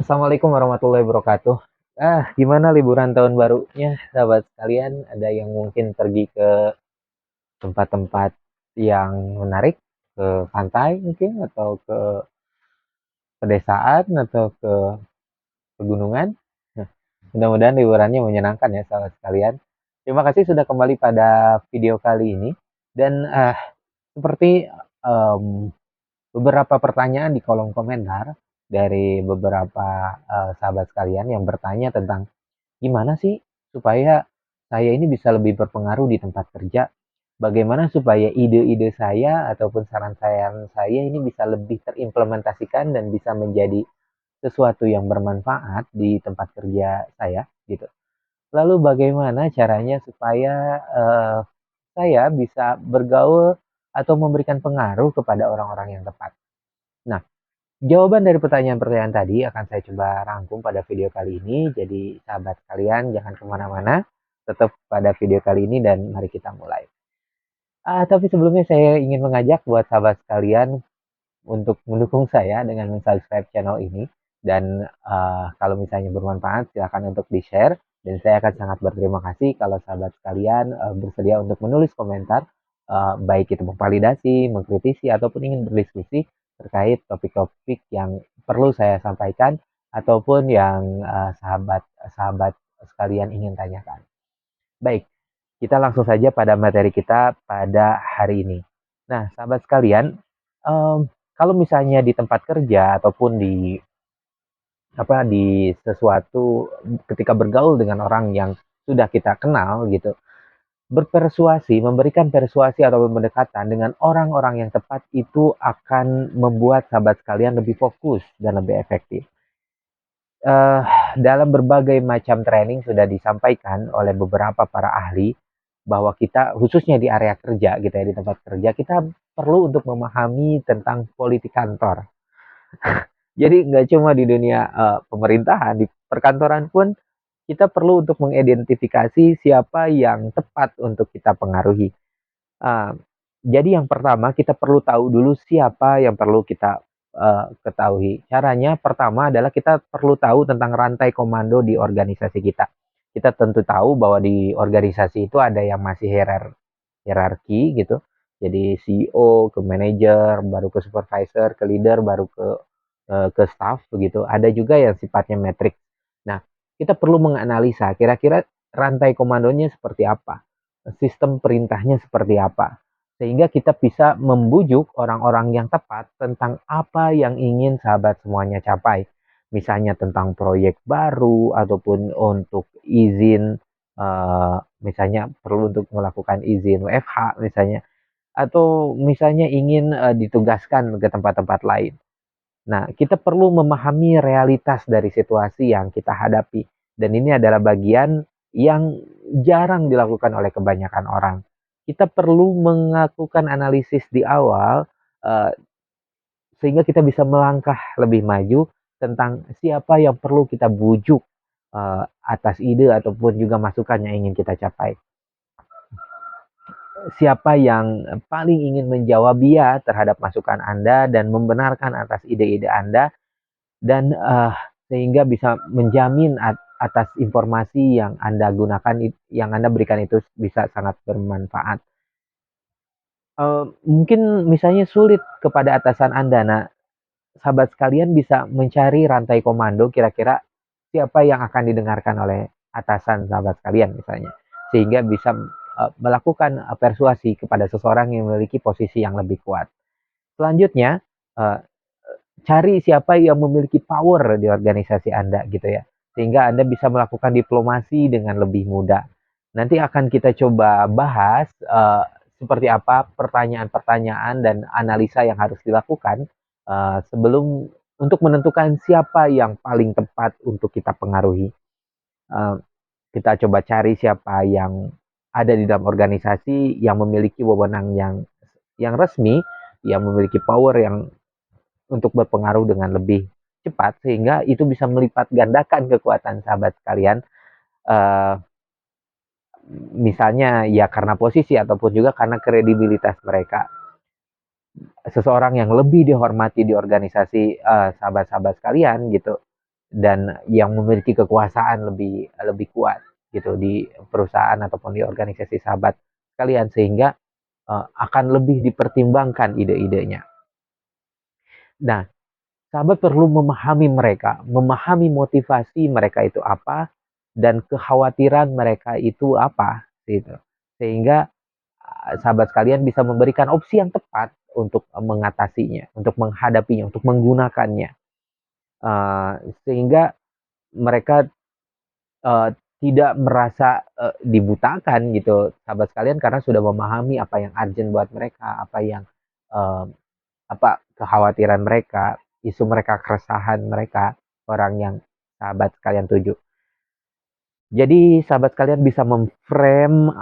Assalamualaikum warahmatullahi wabarakatuh. Gimana liburan tahun barunya, sahabat sekalian? Ada yang mungkin pergi ke tempat-tempat yang menarik, ke pantai mungkin, atau ke pedesaan, atau ke pegunungan? Nah, mudah-mudahan liburannya menyenangkan ya, sahabat sekalian. Terima kasih sudah kembali pada video kali ini. Dan seperti em, beberapa pertanyaan di kolom komentar dari beberapa sahabat sekalian yang bertanya tentang gimana sih supaya saya ini bisa lebih berpengaruh di tempat kerja? Bagaimana supaya ide-ide saya ataupun saran-saran saya ini bisa lebih terimplementasikan dan bisa menjadi sesuatu yang bermanfaat di tempat kerja saya gitu. Lalu bagaimana caranya supaya saya bisa bergaul atau memberikan pengaruh kepada orang-orang yang tepat? Nah, jawaban dari pertanyaan-pertanyaan tadi akan saya coba rangkum pada video kali ini. Jadi sahabat kalian jangan kemana-mana, tetap pada video kali ini dan mari kita mulai. Tapi sebelumnya saya ingin mengajak buat sahabat sekalian untuk mendukung saya dengan subscribe channel ini. Dan kalau misalnya bermanfaat silahkan untuk di-share. Dan saya akan sangat berterima kasih kalau sahabat sekalian bersedia untuk menulis komentar. Baik itu memvalidasi, mengkritisi, ataupun ingin berdiskusi terkait topik-topik yang perlu saya sampaikan. Ataupun yang sahabat-sahabat sekalian ingin tanyakan. Baik, kita langsung saja pada materi kita pada hari ini. Nah, sahabat sekalian, em, kalau misalnya di tempat kerja ataupun di sesuatu ketika bergaul dengan orang yang sudah kita kenal gitu, berpersuasi, memberikan persuasi atau pendekatan dengan orang-orang yang tepat itu akan membuat sahabat sekalian lebih fokus dan lebih efektif. Eh, dalam berbagai macam training sudah disampaikan oleh beberapa para ahli bahwa kita khususnya di area kerja gitu ya, di tempat kerja kita perlu untuk memahami tentang politik kantor. Jadi nggak cuma di dunia pemerintahan, di perkantoran pun kita perlu untuk mengidentifikasi siapa yang tepat untuk kita pengaruhi. Uh, jadi yang pertama kita perlu tahu dulu siapa yang perlu kita ketahui. Caranya pertama adalah kita perlu tahu tentang rantai komando di organisasi kita. Kita tentu tahu bahwa di organisasi itu ada yang masih hierarki gitu. Jadi CEO ke manajer, baru ke supervisor, ke leader, baru ke staff begitu. Ada juga yang sifatnya matrix. Nah, kita perlu menganalisa kira-kira rantai komandonya seperti apa, sistem perintahnya seperti apa, sehingga kita bisa membujuk orang-orang yang tepat tentang apa yang ingin sahabat semuanya capai. Misalnya tentang proyek baru ataupun untuk izin, misalnya perlu untuk melakukan izin WFH misalnya, atau misalnya ingin ditugaskan ke tempat-tempat lain. Nah, kita perlu memahami realitas dari situasi yang kita hadapi. Dan ini adalah bagian yang jarang dilakukan oleh kebanyakan orang. Kita perlu melakukan analisis di awal eh, sehingga kita bisa melangkah lebih maju tentang siapa yang perlu kita bujuk atas ide ataupun juga masukan yang ingin kita capai. Siapa yang paling ingin menjawab ya terhadap masukan Anda dan membenarkan atas ide-ide Anda dan sehingga bisa menjamin atas informasi yang Anda gunakan, yang Anda berikan itu bisa sangat bermanfaat. Mungkin misalnya sulit kepada atasan Anda, nah sahabat sekalian bisa mencari rantai komando kira-kira siapa yang akan didengarkan oleh atasan sahabat sekalian misalnya, sehingga bisa melakukan persuasi kepada seseorang yang memiliki posisi yang lebih kuat. Selanjutnya, uh, cari siapa yang memiliki power di organisasi Anda gitu ya. Sehingga Anda bisa melakukan diplomasi dengan lebih mudah. Nanti akan kita coba bahas seperti apa pertanyaan-pertanyaan dan analisa yang harus dilakukan sebelum untuk menentukan siapa yang paling tepat untuk kita pengaruhi. Uh, kita coba cari siapa yang ada di dalam organisasi yang memiliki wewenang yang resmi, yang memiliki power yang untuk berpengaruh dengan lebih cepat sehingga itu bisa melipat gandakan kekuatan sahabat sekalian. Uh, Misalnya ya karena posisi ataupun juga karena kredibilitas mereka. Seseorang yang lebih dihormati di organisasi sahabat-sahabat sekalian gitu. dan yang memiliki kekuasaan lebih lebih kuat gitu di perusahaan ataupun di organisasi sahabat kalian, sehingga akan lebih dipertimbangkan ide-idenya. Nah, sahabat perlu memahami mereka, memahami motivasi mereka itu apa, dan kekhawatiran mereka itu apa, gitu. Sehingga sahabat sekalian bisa memberikan opsi yang tepat untuk mengatasinya, untuk menghadapinya, untuk menggunakannya. Sehingga mereka uh, tidak merasa dibutakan gitu, sahabat sekalian, karena sudah memahami apa yang urgent buat mereka, apa yang uh, apa kekhawatiran mereka, isu mereka, keresahan mereka, orang yang sahabat sekalian tuju. Jadi sahabat sekalian bisa memframe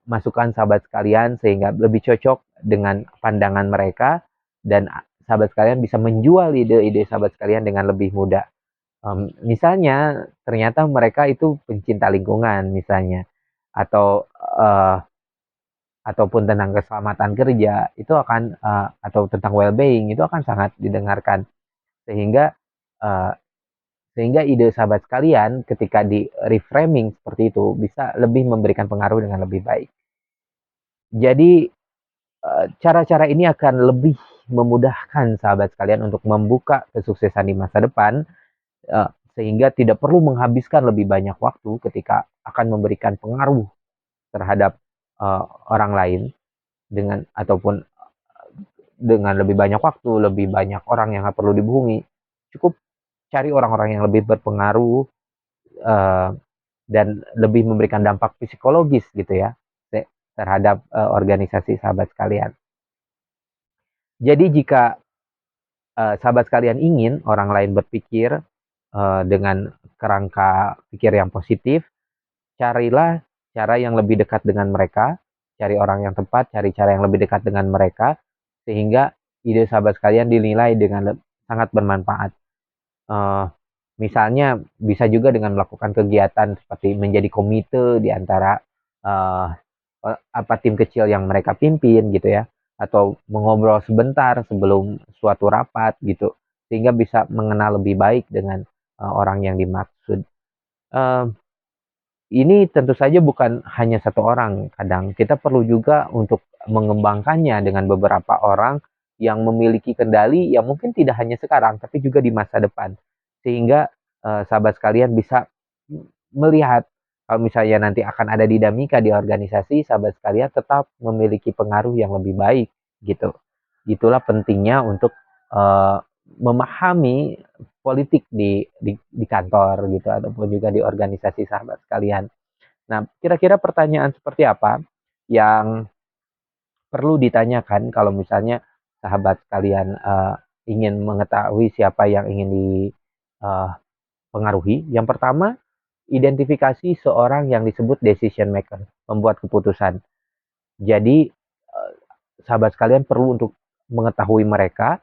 masukan sahabat sekalian sehingga lebih cocok dengan pandangan mereka, dan sahabat sekalian bisa menjual ide-ide sahabat sekalian dengan lebih mudah. Misalnya ternyata mereka itu pencinta lingkungan misalnya, atau ataupun tentang keselamatan kerja itu akan atau tentang well-being itu akan sangat didengarkan, sehingga uh, sehingga ide sahabat sekalian ketika di reframing seperti itu bisa lebih memberikan pengaruh dengan lebih baik. Jadi cara-cara ini akan lebih memudahkan sahabat sekalian untuk membuka kesuksesan di masa depan, sehingga tidak perlu menghabiskan lebih banyak waktu ketika akan memberikan pengaruh terhadap orang lain, dengan ataupun dengan lebih banyak waktu, lebih banyak orang yang perlu dihubungi. Cukup cari orang-orang yang lebih berpengaruh dan lebih memberikan dampak psikologis gitu ya terhadap organisasi sahabat sekalian. Jadi jika sahabat sekalian ingin orang lain berpikir dengan kerangka pikir yang positif, carilah cara yang lebih dekat dengan mereka, cari orang yang tepat, cari cara yang lebih dekat dengan mereka, sehingga ide sahabat sekalian dinilai dengan sangat bermanfaat. Misalnya bisa juga dengan melakukan kegiatan seperti menjadi komite di antara uh, apa tim kecil yang mereka pimpin gitu ya, atau mengobrol sebentar sebelum suatu rapat gitu, sehingga bisa mengenal lebih baik dengan orang yang dimaksud. Uh, ini tentu saja bukan hanya satu orang, kadang kita perlu juga untuk mengembangkannya dengan beberapa orang yang memiliki kendali yang mungkin tidak hanya sekarang tapi juga di masa depan, sehingga sahabat sekalian bisa melihat kalau misalnya nanti akan ada dinamika di organisasi, sahabat sekalian tetap memiliki pengaruh yang lebih baik gitu. Itulah pentingnya untuk memahami politik di kantor gitu, ataupun juga di organisasi sahabat sekalian. Nah, kira-kira pertanyaan seperti apa yang perlu ditanyakan kalau misalnya sahabat sekalian ingin mengetahui siapa yang ingin dipengaruhi? Yang pertama, identifikasi seorang yang disebut decision maker, pembuat keputusan. Jadi, sahabat sekalian perlu untuk mengetahui mereka.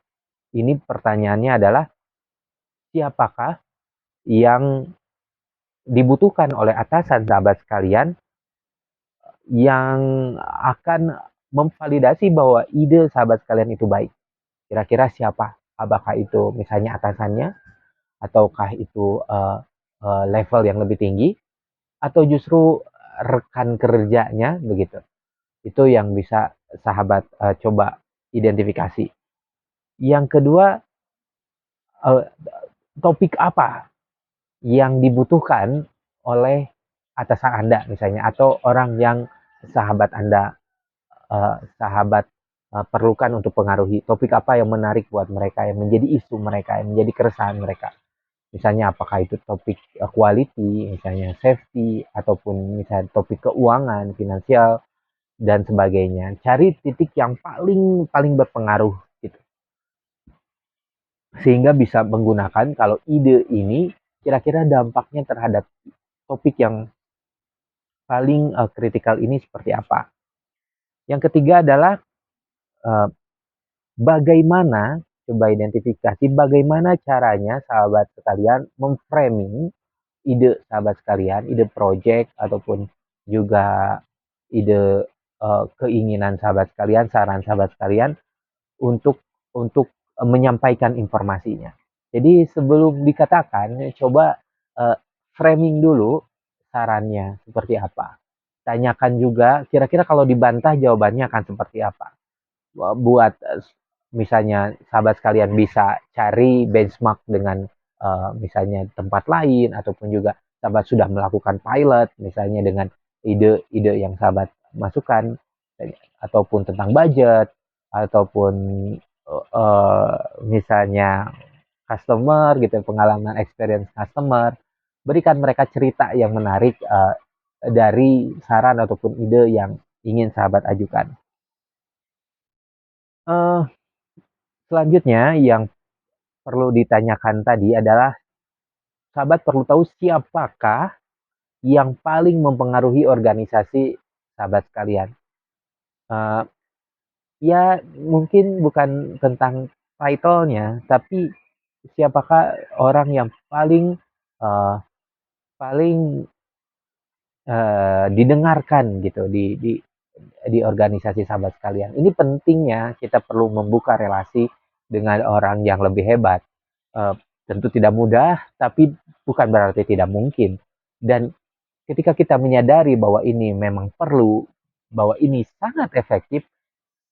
Ini pertanyaannya adalah, siapakah yang dibutuhkan oleh atasan sahabat sekalian yang akan memvalidasi bahwa ide sahabat sekalian itu baik. Kira-kira siapa? Apakah itu misalnya atasannya, ataukah itu level yang lebih tinggi, atau justru rekan kerjanya begitu. Itu yang bisa sahabat coba identifikasi. Yang kedua, uh, topik apa yang dibutuhkan oleh atasan Anda misalnya, atau orang yang sahabat Anda perlukan untuk pengaruhi. Topik apa yang menarik buat mereka, yang menjadi isu mereka, yang menjadi keresahan mereka. Misalnya apakah itu topik quality, misalnya safety, ataupun misalnya topik keuangan, finansial, dan sebagainya. Cari titik yang paling paling berpengaruh gitu. Sehingga bisa menggunakan kalau ide ini kira-kira dampaknya terhadap topik yang paling kritikal ini seperti apa. Yang ketiga adalah uh, bagaimana, coba identifikasi bagaimana caranya sahabat sekalian memframing ide sahabat sekalian, ide project ataupun juga ide keinginan sahabat sekalian, saran sahabat sekalian untuk menyampaikan informasinya. Jadi sebelum dikatakan, coba framing dulu sarannya seperti apa. Tanyakan juga kira-kira kalau dibantah jawabannya akan seperti apa. Buat misalnya sahabat sekalian bisa cari benchmark dengan misalnya tempat lain, ataupun juga sahabat sudah melakukan pilot misalnya dengan ide-ide yang sahabat masukkan, ataupun tentang budget, ataupun uh, misalnya customer gitu, pengalaman experience customer, berikan mereka cerita yang menarik dari saran ataupun ide yang ingin sahabat ajukan. uh, Selanjutnya yang perlu ditanyakan tadi adalah sahabat perlu tahu siapakah yang paling mempengaruhi organisasi sahabat sekalian. Uh, Ya mungkin bukan tentang title-nya, tapi siapakah orang yang paling uh, paling didengarkan gitu di organisasi sahabat sekalian. Ini pentingnya kita perlu membuka relasi dengan orang yang lebih hebat. Uh, Tentu tidak mudah, tapi bukan berarti tidak mungkin. Dan ketika kita menyadari bahwa ini memang perlu, bahwa ini sangat efektif,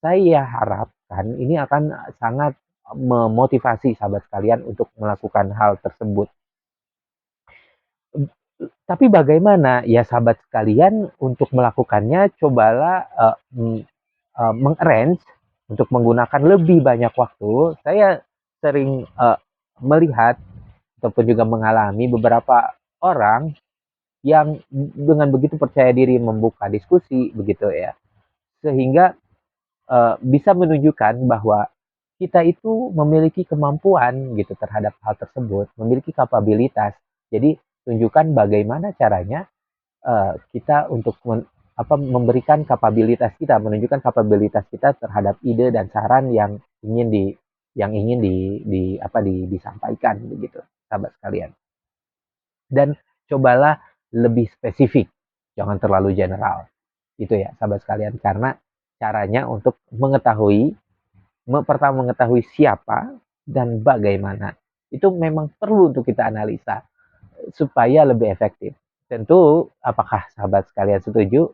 saya harapkan ini akan sangat memotivasi sahabat sekalian untuk melakukan hal tersebut. Tapi bagaimana ya sahabat sekalian untuk melakukannya? Cobalah mengarrange untuk menggunakan lebih banyak waktu. Saya sering melihat ataupun juga mengalami beberapa orang yang dengan begitu percaya diri membuka diskusi begitu ya, sehingga bisa menunjukkan bahwa kita itu memiliki kemampuan gitu terhadap hal tersebut, memiliki kapabilitas. Jadi tunjukkan bagaimana caranya kita untuk memberikan kapabilitas kita, menunjukkan kapabilitas kita terhadap ide dan saran yang ingin disampaikan begitu, sahabat sekalian. Dan cobalah lebih spesifik, jangan terlalu general. Itu ya, sahabat sekalian, karena caranya untuk mengetahui, pertama mengetahui siapa dan bagaimana. Itu memang perlu untuk kita analisa supaya lebih efektif. Tentu, apakah sahabat sekalian setuju?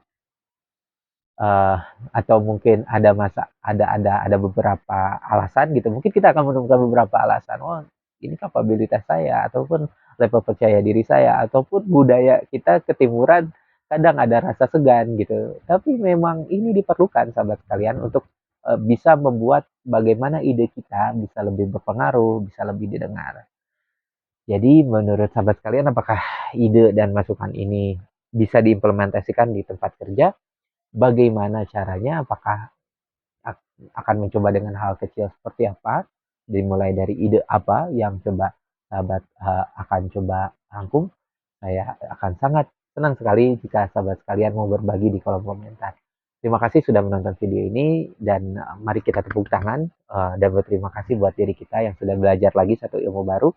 uh, atau mungkin ada beberapa alasan gitu. Mungkin kita akan menemukan beberapa alasan. Oh, ini kapabilitas saya, ataupun level percaya diri saya, ataupun budaya kita ketimuran kadang ada rasa segan gitu. Tapi memang ini diperlukan sahabat sekalian untuk bisa membuat bagaimana ide kita bisa lebih berpengaruh, bisa lebih didengar. Jadi menurut sahabat sekalian, apakah ide dan masukan ini bisa diimplementasikan di tempat kerja? Bagaimana caranya? Apakah akan mencoba dengan hal kecil seperti apa? Dimulai dari ide apa yang coba sahabat akan coba rangkum? Saya akan sangat senang sekali jika sahabat sekalian mau berbagi di kolom komentar. Terima kasih sudah menonton video ini, dan mari kita tepuk tangan dan berterima kasih buat diri kita yang sudah belajar lagi satu ilmu baru.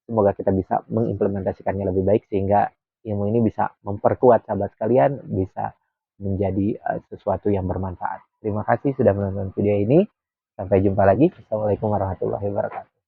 Semoga kita bisa mengimplementasikannya lebih baik sehingga ilmu ini bisa memperkuat sahabat sekalian, bisa menjadi sesuatu yang bermanfaat. Terima kasih sudah menonton video ini. Sampai jumpa lagi. Assalamualaikum warahmatullahi wabarakatuh.